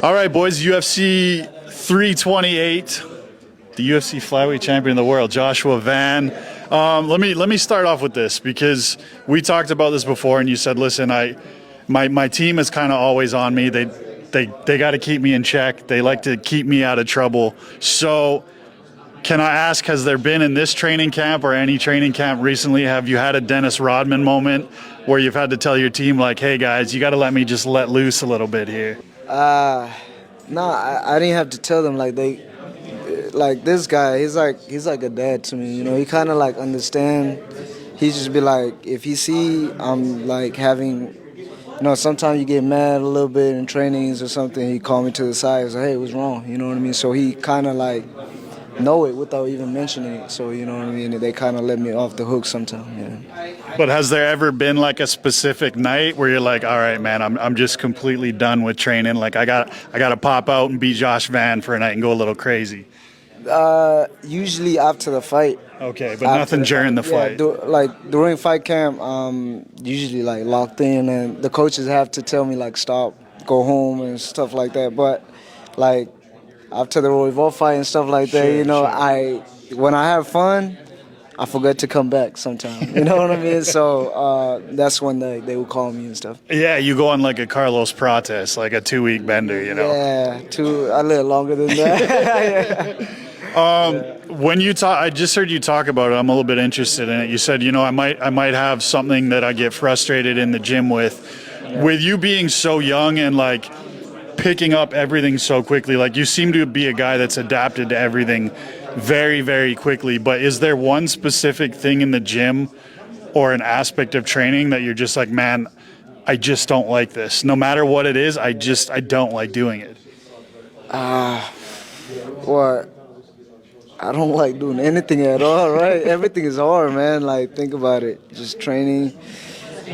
All right, boys, UFC 328, the UFC flyweight champion of the world, Joshua Van. Let me start off with this because we talked about this before, and you said, "Listen, my team is kind of always on me. They got to keep me in check. They like to keep me out of trouble." So, can I ask, has there been in this training camp or any training camp recently, have you had a Dennis Rodman moment where you've had to tell your team, like, "Hey guys, you got to let me just let loose a little bit here"? No, I didn't have to tell them like this guy. He's like a dad to me. You know, he kind of like understand. He just be like, if he see I'm like having, sometimes you get mad a little bit in trainings or something. He call me to the side. He's like, hey, what's wrong? You know what I mean? So he kind of like know it without even mentioning it. So you know what I mean. They kind of let me off the hook sometimes. Yeah. But has there ever been like a specific night where you're like, all right, man, I'm just completely done with training. Like I got to pop out and beat Josh Van for a night and go a little crazy. Usually after the fight. Okay, but nothing during the fight. Like during fight camp, usually like locked in, and the coaches have to tell me like stop, go home, and stuff like that. But like after the Royval fight and stuff like that, Sure. when I have fun, I forget to come back sometimes. You know what I mean? So that's when they would call me and stuff. Yeah, you go on like a Carlos Prates, like a 2-week bender, you know. Yeah, a little longer than that. When you talk, I just heard you talk about it. I'm a little bit interested in it. You said, I might have something that I get frustrated in the gym with. With you being so young and like picking up everything so quickly, like you seem to be a guy that's adapted to everything very, very quickly. But is there one specific thing in the gym or an aspect of training that you're just like, man, I just don't like this. No matter what it is, I don't like doing it. Well, I don't like doing anything at all, right? Everything is hard, man. Like think about it, just training.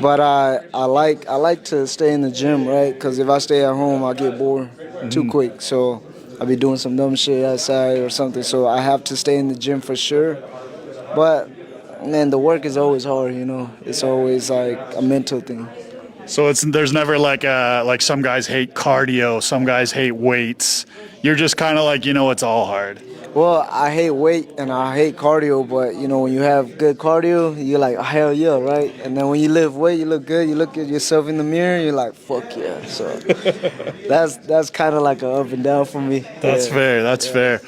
But I like to stay in the gym, right? Because if I stay at home, I get bored too quick. So I'll be doing some dumb shit outside or something. So I have to stay in the gym for sure. But man, the work is always hard. It's always like a mental thing. So there's never like some guys hate cardio, some guys hate weights. You're just kind of like, it's all hard. Well, I hate weight and I hate cardio, but when you have good cardio, you're like, oh, hell yeah, right? And then when you lift weight, you look good. You look at yourself in the mirror, you're like, fuck yeah. So that's kind of like an up and down for me. That's fair. That's fair.